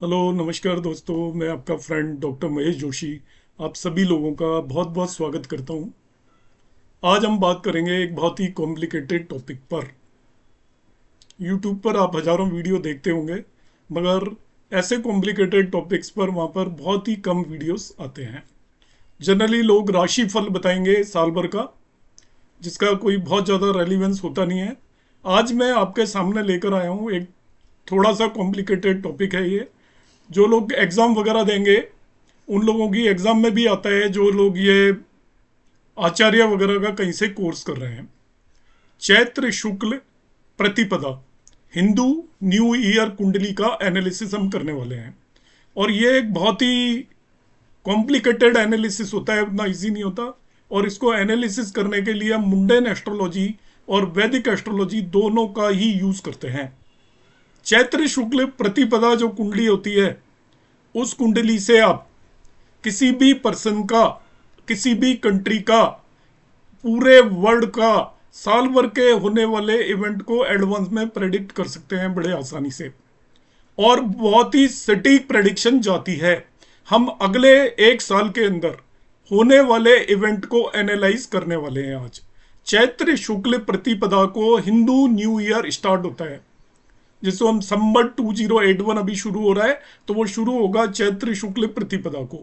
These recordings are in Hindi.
हेलो नमस्कार दोस्तों, मैं आपका फ्रेंड डॉक्टर महेश जोशी आप सभी लोगों का बहुत बहुत स्वागत करता हूं। आज हम बात करेंगे एक बहुत ही कॉम्प्लिकेटेड टॉपिक पर। यूट्यूब पर आप हजारों वीडियो देखते होंगे, मगर ऐसे कॉम्प्लिकेटेड टॉपिक्स पर वहाँ पर बहुत ही कम वीडियोस आते हैं। जनरली लोग राशि फल बताएंगे साल भर का, जिसका कोई बहुत ज़्यादा रेलिवेंस होता नहीं है। आज मैं आपके सामने लेकर आया हूँ एक थोड़ा सा कॉम्प्लिकेटेड टॉपिक है ये। जो लोग एग्ज़ाम वगैरह देंगे उन लोगों की एग्ज़ाम में भी आता है, जो लोग ये आचार्य वगैरह का कहीं से कोर्स कर रहे हैं। चैत्र शुक्ल प्रतिपदा हिंदू न्यू ईयर कुंडली का एनालिसिस हम करने वाले हैं। और ये एक बहुत ही कॉम्प्लिकेटेड एनालिसिस होता है, उतना इजी नहीं होता। और इसको एनालिसिस करने के लिए हम मुंडेन एस्ट्रोलॉजी और वैदिक एस्ट्रोलॉजी दोनों का ही यूज़ करते हैं। चैत्र शुक्ल प्रतिपदा जो कुंडली होती है, उस कुंडली से आप किसी भी पर्सन का, किसी भी कंट्री का, पूरे वर्ल्ड का साल भर के होने वाले इवेंट को एडवांस में प्रेडिक्ट कर सकते हैं बड़े आसानी से। और बहुत ही सटीक प्रेडिक्शन जाती है। हम अगले एक साल के अंदर होने वाले इवेंट को एनालाइज करने वाले हैं आज। चैत्र शुक्ल प्रतिपदा को हिंदू न्यू ईयर स्टार्ट होता है, जिसको हम संवत 2081 अभी शुरू हो रहा है, तो वो शुरू होगा चैत्र शुक्ल प्रतिपदा को।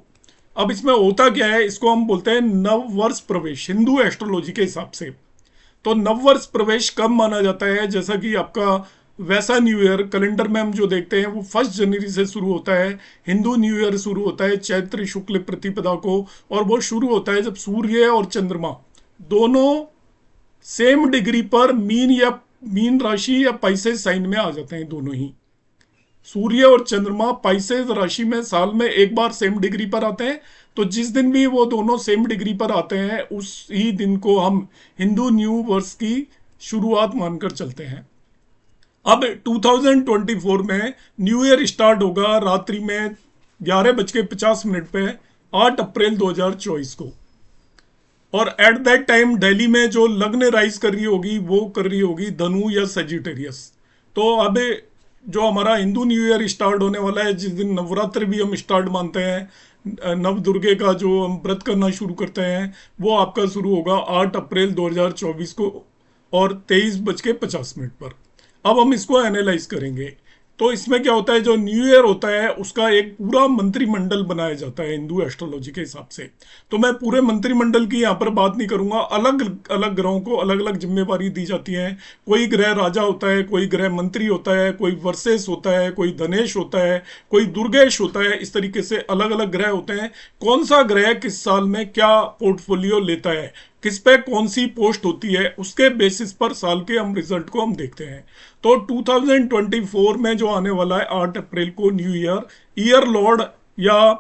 अब इसमें होता क्या है, इसको हम बोलते हैं नव वर्ष प्रवेश हिंदू एस्ट्रोलॉजी के हिसाब से। तो नव वर्ष प्रवेश कब माना जाता है? जैसा कि आपका वैसा न्यू ईयर कैलेंडर में हम जो देखते हैं वो 1 जनवरी से शुरू होता है। हिंदू न्यू ईयर शुरू होता है चैत्र शुक्ल प्रतिपदा को, और वो शुरू होता है जब सूर्य और चंद्रमा दोनों सेम डिग्री पर मीन राशि या पाइसेस साइन में आ जाते हैं। दोनों ही सूर्य और चंद्रमा पाइसेस राशि में साल में एक बार सेम डिग्री पर आते हैं। तो जिस दिन भी वो दोनों सेम डिग्री पर आते हैं उस ही दिन को हम हिंदू न्यू वर्ष की शुरुआत मानकर चलते हैं। अब 2024 में न्यू ईयर स्टार्ट होगा रात्रि में 11:50 पे 8 अप्रैल 2024 को। और एट दैट टाइम दिल्ली में जो लग्न राइज कर रही होगी वो कर रही होगी धनु या सजिटेरियस। तो अब जो हमारा हिंदू न्यू ईयर स्टार्ट होने वाला है, जिस दिन नवरात्र भी हम स्टार्ट मानते हैं, नव दुर्गे का जो हम व्रत करना शुरू करते हैं, वो आपका शुरू होगा 8 अप्रैल 2024 को और 23:50 पर। अब हम इसको एनालाइज करेंगे। तो इसमें क्या होता है, जो न्यू ईयर होता है उसका एक पूरा मंत्रिमंडल बनाया जाता है हिंदू एस्ट्रोलॉजी के हिसाब से। तो मैं पूरे मंत्रिमंडल की यहाँ पर बात नहीं करूंगा। अलग अलग ग्रहों को अलग अलग जिम्मेवारी दी जाती है। कोई ग्रह राजा होता है, कोई ग्रह मंत्री होता है, कोई वर्सेस होता है, कोई धनेश होता है, कोई दुर्गेश होता है। इस तरीके से अलग अलग ग्रह होते हैं। कौन सा ग्रह किस साल में क्या पोर्टफोलियो लेता है, किस पे कौन सी पोस्ट होती है, उसके बेसिस पर साल के हम रिजल्ट को हम देखते हैं। तो 2024 में जो आने वाला है 8 अप्रैल को न्यू ईयर, ईयर लॉर्ड या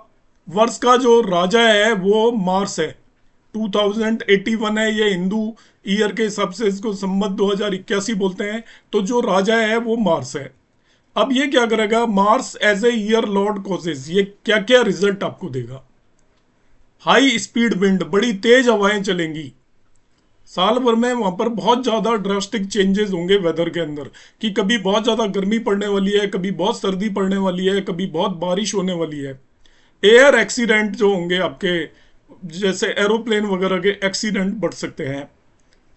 वर्ष का जो राजा है वो मार्स है। 2081 है ये हिंदू ईयर के हिसाब से, इसको संवत 2081 बोलते हैं। तो जो राजा है वो मार्स है। अब ये क्या करेगा, Mars as a year lord causes ये क्या क्या रिजल्ट आपको देगा। हाई स्पीड विंड, बड़ी तेज हवाएं चलेंगी साल भर में। वहां पर बहुत ज्यादा ड्रास्टिक चेंजेस होंगे वेदर के अंदर, कि कभी बहुत ज्यादा गर्मी पड़ने वाली है, कभी बहुत सर्दी पड़ने वाली है, कभी बहुत बारिश होने वाली है। एयर एक्सीडेंट जो होंगे आपके, जैसे एरोप्लेन वगैरह के एक्सीडेंट बढ़ सकते हैं।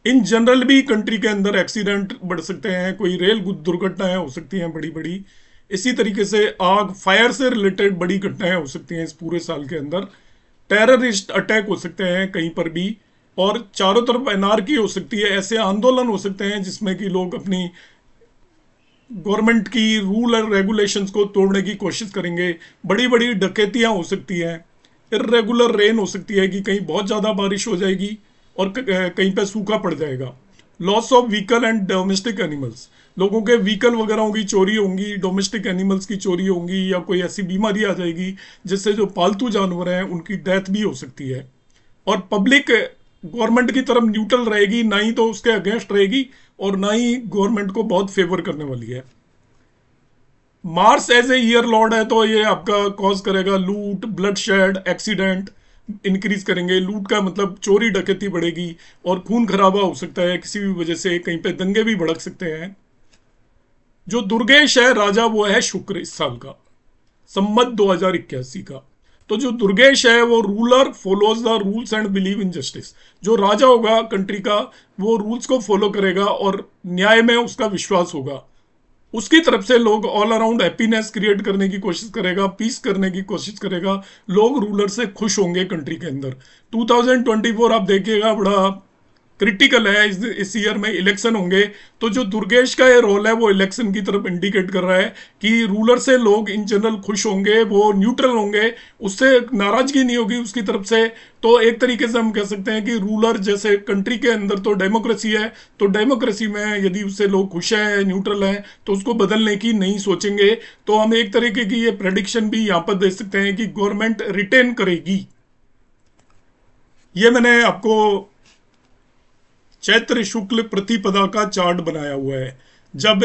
इन जनरल भी कंट्री के अंदर एक्सीडेंट बढ़ सकते हैं, कोई रेल दुर्घटनाएं हो सकती हैं बड़ी बड़ी। इसी तरीके से आग फायर से रिलेटेड बड़ी घटनाएं हो सकती हैं इस पूरे साल के अंदर। टेररिस्ट अटैक हो सकते हैं कहीं पर भी, और चारों तरफ एनार्की हो सकती है। ऐसे आंदोलन हो सकते हैं जिसमें कि लोग अपनी गवर्नमेंट की रूल और रेगुलेशंस को तोड़ने की कोशिश करेंगे। बड़ी बड़ी डकैतियां हो सकती हैं। इरेगुलर रेन हो सकती है कि कहीं बहुत ज़्यादा बारिश हो जाएगी और कहीं पे सूखा पड़ जाएगा। Loss of vehicle and domestic animals, लोगों के व्हीकल वगैरह की चोरी होंगी, डोमेस्टिक एनिमल्स की चोरी होंगी, या कोई ऐसी बीमारी आ जाएगी जिससे जो पालतू जानवर हैं उनकी डेथ भी हो सकती है। और पब्लिक गवर्नमेंट की तरफ न्यूट्रल रहेगी, ना ही तो उसके अगेंस्ट रहेगी और ना ही गवर्नमेंट को बहुत फेवर करने वाली है। Mars as a year lord है तो ये आपका कॉज करेगा लूट, ब्लडशेड, एक्सीडेंट इंक्रीज करेंगे। लूट का मतलब चोरी डकैती बढ़ेगी और खून खराबा हो सकता है किसी भी वजह से, कहीं पे दंगे भी भड़क सकते हैं। जो दुर्गेश है राजा वो है शुक्र इस साल का। संमत 2081 का। तो जो दुर्गेश है वो ruler follows the rules and believe in justice. जो राजा होगा कंट्री का वो रूल्स को फॉलो करेगा और न्याय में उसका विश्वास होगा। उसकी तरफ से लोग ऑल अराउंड हैप्पीनेस क्रिएट करने की कोशिश करेगा, पीस करने की कोशिश करेगा। लोग रूलर से खुश होंगे कंट्री के अंदर। 2024 आप देखिएगा बड़ा क्रिटिकल है। इस ईयर में इलेक्शन होंगे, तो जो दुर्गेश का ये रोल है वो इलेक्शन की तरफ इंडिकेट कर रहा है कि रूलर से लोग इन जनरल खुश होंगे, वो न्यूट्रल होंगे, उससे नाराजगी नहीं होगी उसकी तरफ से। तो एक तरीके से हम कह सकते हैं कि रूलर जैसे कंट्री के अंदर तो डेमोक्रेसी है, तो डेमोक्रेसी में यदि उससे लोग खुश हैं, न्यूट्रल हैं, तो उसको बदलने की नहीं सोचेंगे। तो हम एक तरीके की ये प्रेडिक्शन भी यहाँ पर दे सकते हैं कि गवर्नमेंट रिटेन करेगी। ये मैंने आपको चैत्र शुक्ल प्रतिपदा का चार्ट बनाया हुआ है। जब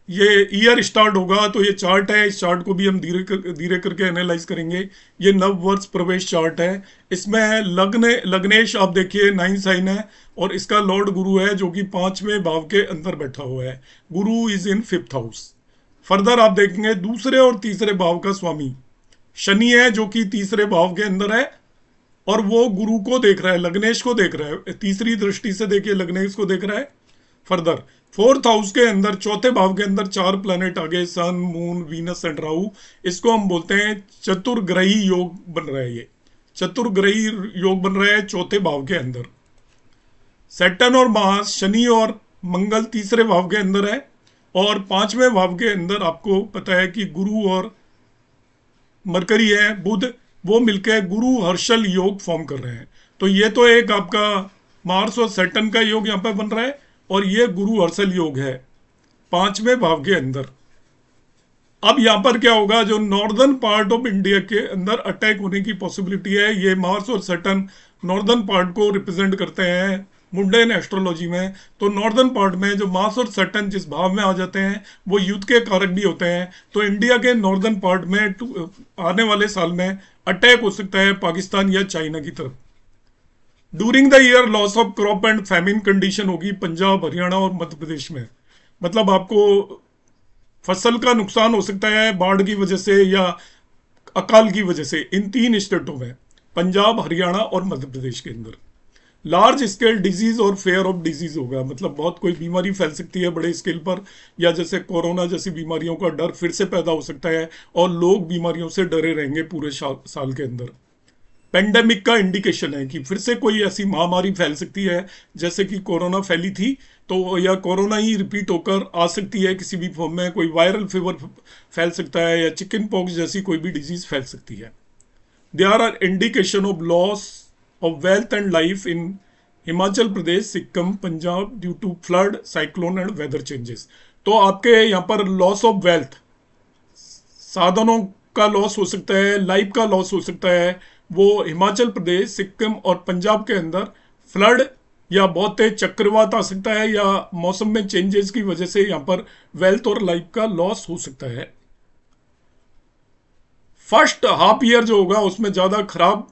ये ईयर स्टार्ट होगा तो ये चार्ट है, इस चार्ट को भी हम धीरे धीरे करके एनालाइज करेंगे। ये नव वर्ष प्रवेश चार्ट है। इसमें लग्नेश आप देखिए 9 साइन है और इसका लॉर्ड गुरु है जो कि 5वें भाव के अंदर बैठा हुआ है। गुरु is in 5th house. Further आप देखेंगे दूसरे और तीसरे भाव का स्वामी शनि है जो कि तीसरे भाव के अंदर है और वो गुरु को देख रहा है, लग्नेश को देख रहा है। तीसरी दृष्टि से देखिए लग्नेश को देख रहा है। फर्दर 4th हाउस के अंदर चौथे भाव के अंदर 4 प्लैनेट आ गए, सन, मून, वीनस एंड राहु। इसको हम बोलते हैं चतुर्ग्रही योग बन रहा है। ये चतुर्ग्रही योग बन रहा है चौथे भाव के अंदर। सैटर्न और मार्स, शनि और मंगल तीसरे भाव के अंदर है और 5वें भाव के अंदर आपको पता है कि गुरु और मरकरी है, बुध, वो मिलकर गुरु हर्षल योग फॉर्म कर रहे हैं। तो ये तो एक आपका मार्स और सैटर्न का योग यहाँ पर बन रहा है और ये गुरु हर्षल योग है 5वें भाव के अंदर। अब यहाँ पर क्या होगा, जो नॉर्दर्न पार्ट ऑफ इंडिया के अंदर अटैक होने की पॉसिबिलिटी है। ये मार्स और सैटर्न नॉर्दर्न पार्ट को रिप्रेजेंट करते हैं मुंडेन एस्ट्रोलॉजी में। तो नॉर्दर्न पार्ट में जो मार्स और सैटर्न जिस भाव में आ जाते हैं वो युद्ध के कारक भी होते हैं। तो इंडिया के नॉर्दर्न पार्ट में आने वाले साल में अटैक हो सकता है पाकिस्तान या चाइना की तरफ। During the year loss of crop and famine condition होगी पंजाब, हरियाणा और मध्य प्रदेश में। मतलब आपको फसल का नुकसान हो सकता है बाढ़ की वजह से या अकाल की वजह से इन 3 स्टेटों में, पंजाब, हरियाणा और मध्य प्रदेश के अंदर। लार्ज स्केल डिजीज और फेयर ऑफ डिजीज होगा, मतलब बहुत कोई बीमारी फैल सकती है बड़े स्केल पर, या जैसे कोरोना जैसी बीमारियों का डर फिर से पैदा हो सकता है और लोग बीमारियों से डरे रहेंगे पूरे साल के अंदर। पेंडेमिक का इंडिकेशन है कि फिर से कोई ऐसी महामारी फैल सकती है जैसे कि कोरोना फैली थी, तो या कोरोना ही रिपीट होकर आ सकती है किसी भी फॉर्म में। कोई वायरल फीवर फैल सकता है या चिकन पॉक्स जैसी कोई भी डिजीज फैल सकती है। There are indication of loss of wealth and life in Himachal Pradesh, Sikkim, Punjab due to flood, cyclone and weather changes. तो आपके यहाँ पर लॉस ऑफ वेल्थ, साधनों का लॉस हो सकता है, लाइफ का लॉस हो सकता है। वो हिमाचल प्रदेश, सिक्किम और पंजाब के अंदर फ्लड या बहुत तेज चक्रवात आ सकता है या मौसम में चेंजेस की वजह से यहाँ पर वेल्थ और लाइफ का लॉस हो सकता है। फर्स्ट हाफ ईयर जो होगा उसमें ज्यादा खराब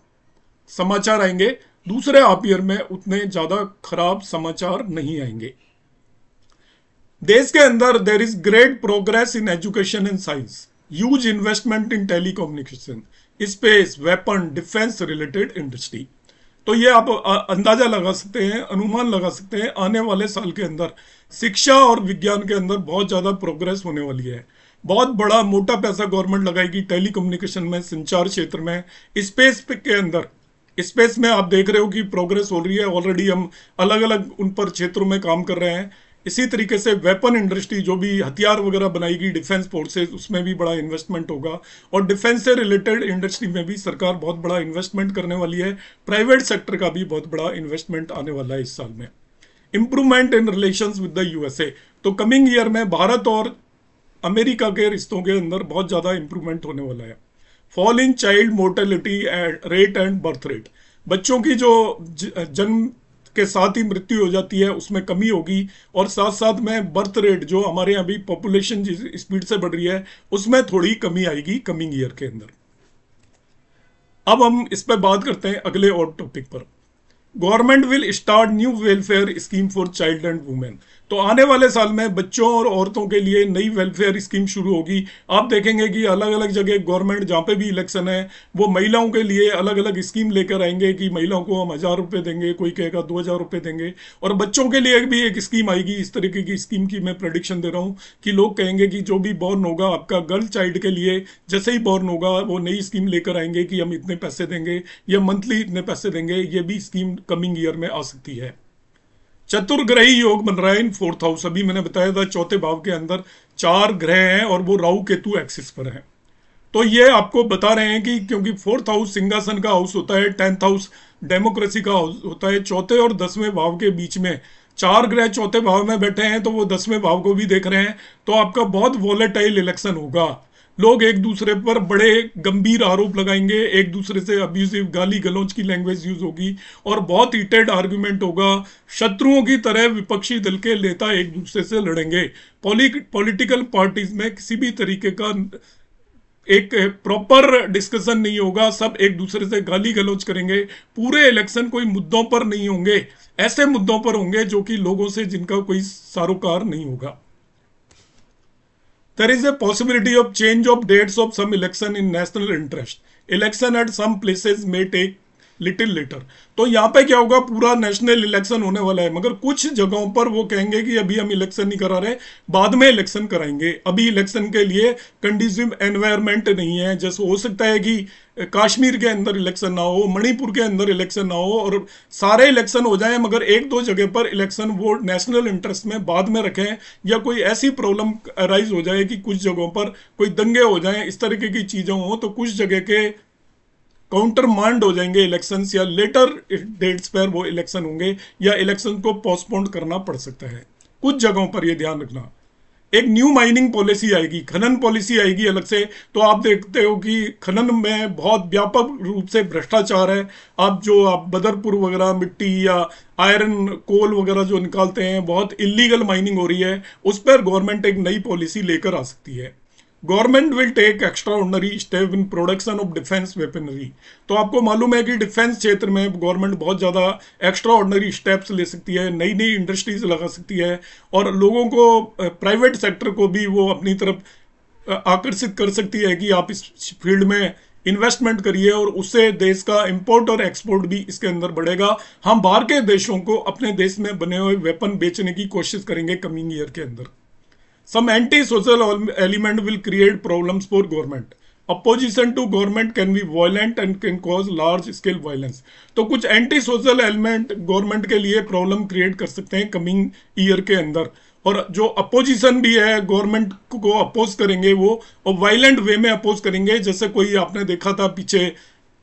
समाचार आएंगे, दूसरे हाफ ईयर में उतने ज्यादा खराब समाचार नहीं आएंगे। देश के अंदर there is great progress in education and science, huge investment in telecommunication, space, weapon, defence related industry. तो ये आप अंदाजा लगा सकते हैं, अनुमान लगा सकते हैं आने वाले साल के अंदर शिक्षा और विज्ञान के अंदर बहुत ज्यादा प्रोग्रेस होने वाली है। बहुत बड़ा मोटा पैसा गवर्नमेंट लगाएगी टेलीकम्युनिकेशन में, संचार क्षेत्र में, स्पेस के अंदर। स्पेस में आप देख रहे हो कि प्रोग्रेस हो रही है, ऑलरेडी हम अलग अलग उन पर क्षेत्रों में काम कर रहे हैं। इसी तरीके से वेपन इंडस्ट्री, जो भी हथियार वगैरह बनाएगी डिफेंस फोर्सेस, उसमें भी बड़ा इन्वेस्टमेंट होगा और डिफेंस से रिलेटेड इंडस्ट्री में भी सरकार बहुत बड़ा इन्वेस्टमेंट करने वाली है। प्राइवेट सेक्टर का भी बहुत बड़ा इन्वेस्टमेंट आने वाला है इस साल में। Improvement in relations with the USA, तो कमिंग ईयर में भारत और अमेरिका के रिश्तों के अंदर बहुत ज्यादा इंप्रूवमेंट होने वाला है। Fall in child mortality rate and birth rate, बच्चों की जो जन्म के साथ ही मृत्यु हो जाती है उसमें कमी होगी और साथ साथ में बर्थ रेट, जो हमारे यहाँ भी पॉपुलेशन जिस स्पीड से बढ़ रही है उसमें थोड़ी कमी आएगी कमिंग ईयर के अंदर। अब हम इस पर बात करते हैं अगले और टॉपिक पर। Government will start new welfare scheme for child and women. तो आने वाले साल में बच्चों और औरतों के लिए नई वेलफेयर स्कीम शुरू होगी। आप देखेंगे कि अलग अलग जगह गवर्नमेंट जहाँ पे भी इलेक्शन है वो महिलाओं के लिए अलग अलग स्कीम लेकर आएंगे कि महिलाओं को हम 1,000 रुपये देंगे, कोई कहेगा 2,000 रुपये देंगे। और बच्चों के लिए भी एक स्कीम आएगी। इस तरीके की स्कीम की मैं प्रेडिक्शन दे रहा हूँ कि लोग कहेंगे कि जो भी बॉर्न होगा आपका गर्ल चाइल्ड के लिए, जैसे ही बॉर्न होगा वो नई स्कीम लेकर आएंगे कि हम इतने पैसे देंगे या मंथली इतने पैसे देंगे। ये भी स्कीम कमिंग ईयर में आ सकती है। चतुर्ग्रही योग बन रहा है इन फोर्थ हाउस। अभी मैंने बताया था चौथे भाव के अंदर 4 ग्रह हैं और वो राहु केतु एक्सिस पर हैं। तो ये आपको बता रहे हैं कि क्योंकि फोर्थ हाउस सिंहासन का हाउस होता है, 10th हाउस डेमोक्रेसी का हाउस होता है, चौथे और 10वें भाव के बीच में 4 ग्रह चौथे भाव में बैठे हैं तो वो 10वें भाव को भी देख रहे हैं। तो आपका बहुत वॉलेटाइल इलेक्शन होगा। लोग एक दूसरे पर बड़े गंभीर आरोप लगाएंगे, एक दूसरे से अब्यूजिव गाली गलौज की लैंग्वेज यूज होगी और बहुत हीटेड आर्गुमेंट होगा। शत्रुओं की तरह विपक्षी दल के नेता एक दूसरे से लड़ेंगे। पॉलिटिकल पार्टीज में किसी भी तरीके का एक प्रॉपर डिस्कशन नहीं होगा, सब एक दूसरे से गाली गलौज करेंगे। पूरे इलेक्शन कोई मुद्दों पर नहीं होंगे, ऐसे मुद्दों पर होंगे जो कि लोगों से जिनका कोई सरोकार नहीं होगा। There is a possibility of change of dates of some election in national interest. Election at some places may take little letter. तो यहाँ पे क्या होगा, पूरा नेशनल इलेक्शन होने वाला है मगर कुछ जगहों पर वो कहेंगे कि अभी हम इलेक्शन नहीं करा रहे, बाद में इलेक्शन कराएंगे। अभी इलेक्शन के लिए कंडीसिव एनवायरनमेंट नहीं है। जैसे हो सकता है कि कश्मीर के अंदर इलेक्शन ना हो, मणिपुर के अंदर इलेक्शन ना हो और सारे इलेक्शन हो जाए मगर एक दो जगह पर इलेक्शन वो नेशनल इंटरेस्ट में बाद में रखें, या कोई ऐसी प्रॉब्लम अराइज हो जाए कि कुछ जगहों पर कोई दंगे हो जाएं, इस तरीके की चीज़ें हों तो कुछ जगह के काउंटर मांड हो जाएंगे इलेक्शंस, या लेटर डेट्स पर वो इलेक्शन होंगे या इलेक्शन को पोस्टपोन करना पड़ सकता है कुछ जगहों पर। ये ध्यान रखना। एक न्यू माइनिंग पॉलिसी आएगी, खनन पॉलिसी आएगी अलग से। तो आप देखते हो कि खनन में बहुत व्यापक रूप से भ्रष्टाचार है। आप बदरपुर वगैरह मिट्टी या आयरन कोल वगैरह जो निकालते हैं, बहुत इलीगल माइनिंग हो रही है। उस पर गवर्नमेंट एक नई पॉलिसी लेकर आ सकती है। Government will take extraordinary step in production of defence weaponry. तो आपको मालूम है कि डिफेंस क्षेत्र में गवर्नमेंट बहुत ज़्यादा एक्स्ट्रा ऑर्डनरी स्टेप्स ले सकती है, नई नई इंडस्ट्रीज लगा सकती है और लोगों को, प्राइवेट सेक्टर को भी वो अपनी तरफ आकर्षित कर सकती है कि आप इस फील्ड में इन्वेस्टमेंट करिए और उससे देश का इंपोर्ट और एक्सपोर्ट भी इसके अंदर बढ़ेगा। हम बाहर के देशों को अपने देश में बने हुए वेपन बेचने की कोशिश करेंगे कमिंग ईयर के अंदर। Some anti-social element will create problems for government. Opposition to government can be violent and can cause large-scale violence. तो कुछ एंटी सोशल एलिमेंट गवर्नमेंट के लिए प्रॉब्लम क्रिएट कर सकते हैं कमिंग ईयर के अंदर। और जो अपोजिशन भी है गवर्नमेंट को अपोज करेंगे वो, और वायलेंट वे में अपोज करेंगे। जैसे कोई आपने देखा था पीछे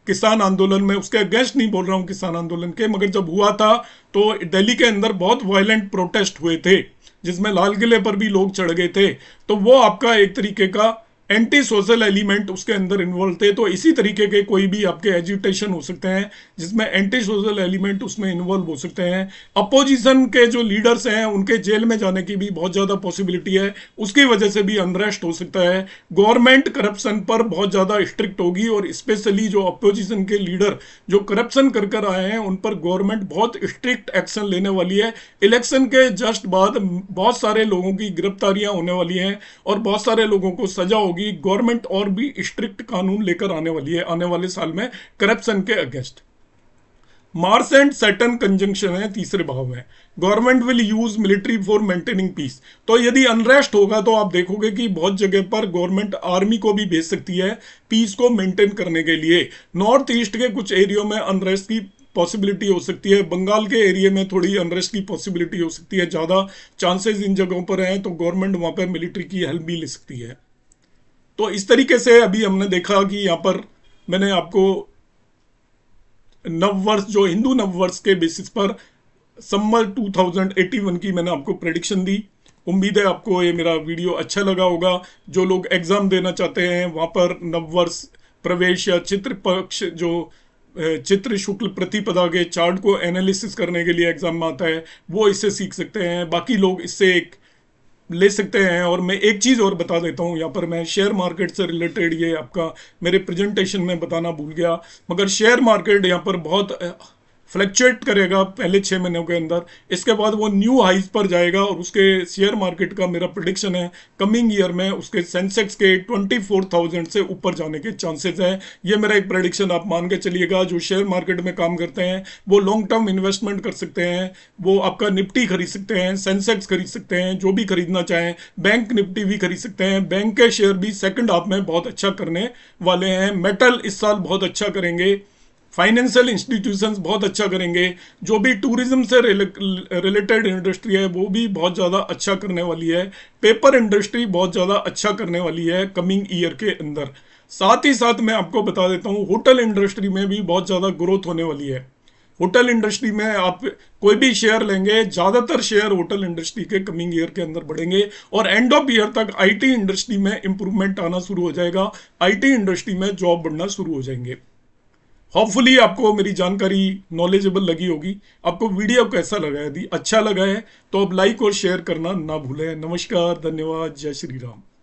किसान आंदोलन में, उसके अगेंस्ट नहीं बोल रहा हूँ किसान आंदोलन के, मगर जब हुआ था तो दिल्ली के अंदर बहुत वायलेंट प्रोटेस्ट हुए थे जिसमें लाल किले पर भी लोग चढ़ गए थे। तो वो आपका एक तरीके का एंटी सोशल एलिमेंट उसके अंदर इन्वॉल्व थे। तो इसी तरीके के कोई भी आपके एजिटेशन हो सकते हैं जिसमें एंटी सोशल एलिमेंट उसमें इन्वॉल्व हो सकते हैं। अपोजिशन के जो लीडर्स हैं उनके जेल में जाने की भी बहुत ज़्यादा पॉसिबिलिटी है, उसकी वजह से भी अनरेस्ट हो सकता है। गवर्नमेंट करप्शन पर बहुत ज़्यादा स्ट्रिक्ट होगी और स्पेशली जो अपोजिशन के लीडर जो करप्शन कर कर आए हैं उन पर गवर्नमेंट बहुत स्ट्रिक्ट एक्शन लेने वाली है। इलेक्शन के जस्ट बाद बहुत सारे लोगों की गिरफ्तारियां होने वाली हैं और बहुत सारे लोगों को सजा होगी। गवर्नमेंट और भी स्ट्रिक्ट कानून लेकर आने वाली है आने वाले साल में करप्शन के against. Mars and Saturn conjunction है तीसरे भाव में। Government will use military for maintaining peace. तो यदि अनरेस्ट होगा तो आप देखोगे कि बहुत जगह पर गवर्नमेंट आर्मी को भी भेज सकती है पीस को मेंटेन करने के लिए। नॉर्थ ईस्ट के कुछ एरियो में अनरेस्ट की पॉसिबिलिटी हो सकती है, बंगाल के एरिया में थोड़ी अनरेस्ट की पॉसिबिलिटी हो सकती है, ज़्यादा चांसेस इन जगहों पर हैं। तो गवर्नमेंट वहाँ पर मिलिट्री की हेल्प भी ले सकती है। तो इस तरीके से अभी हमने देखा कि यहाँ पर मैंने आपको नववर्ष, जो हिंदू नववर्ष के बेसिस पर समर 2081 की मैंने आपको प्रेडिक्शन दी। उम्मीद है आपको ये मेरा वीडियो अच्छा लगा होगा। जो लोग एग्जाम देना चाहते हैं वहाँ पर नववर्ष प्रवेश या चित्र पक्ष, जो चित्र शुक्ल प्रतिपदा के चार्ट को एनालिसिस करने के लिए एग्जाम में आता है, वो इससे सीख सकते हैं। बाकी लोग इससे एक ले सकते हैं। और मैं एक चीज़ और बता देता हूँ, यहाँ पर मैं शेयर मार्केट से रिलेटेड ये आपका मेरे प्रेजेंटेशन में बताना भूल गया, मगर शेयर मार्केट यहाँ पर बहुत फ्लक्चुएट करेगा पहले 6 महीनों के अंदर, इसके बाद वो न्यू हाइज पर जाएगा और उसके शेयर मार्केट का मेरा प्रिडिक्शन है कमिंग ईयर में उसके सेंसेक्स के 24,000 से ऊपर जाने के चांसेस है। ये मेरा एक प्रिडिक्शन आप मान के चलिएगा। जो शेयर मार्केट में काम करते हैं वो लॉन्ग टर्म इन्वेस्टमेंट कर सकते हैं, वो आपका निफ्टी खरीद सकते हैं, सेंसेक्स खरीद सकते हैं, जो भी खरीदना चाहें, बैंक निफ्टी भी खरीद सकते हैं। बैंक के शेयर भी सेकंड हाफ में बहुत अच्छा करने वाले हैं। मेटल इस साल बहुत अच्छा करेंगे, फाइनेंशियल इंस्टीट्यूशंस बहुत अच्छा करेंगे, जो भी टूरिज्म से रिलेटेड इंडस्ट्री है वो भी बहुत ज़्यादा अच्छा करने वाली है, पेपर इंडस्ट्री बहुत ज़्यादा अच्छा करने वाली है कमिंग ईयर के अंदर। साथ ही साथ मैं आपको बता देता हूँ होटल इंडस्ट्री में भी बहुत ज़्यादा ग्रोथ होने वाली है। होटल इंडस्ट्री में आप कोई भी शेयर लेंगे, ज़्यादातर शेयर होटल इंडस्ट्री के कमिंग ईयर के अंदर बढ़ेंगे और एंड ऑफ ईयर तक आईटी इंडस्ट्री में इंप्रूवमेंट आना शुरू हो जाएगा, आईटी इंडस्ट्री में जॉब बढ़ना शुरू हो जाएंगे। होपफुली आपको मेरी जानकारी नॉलेजेबल लगी होगी। आपको वीडियो कैसा लगा है? यदि अच्छा लगा है तो आप लाइक और शेयर करना ना भूलें। नमस्कार, धन्यवाद, जय श्री राम।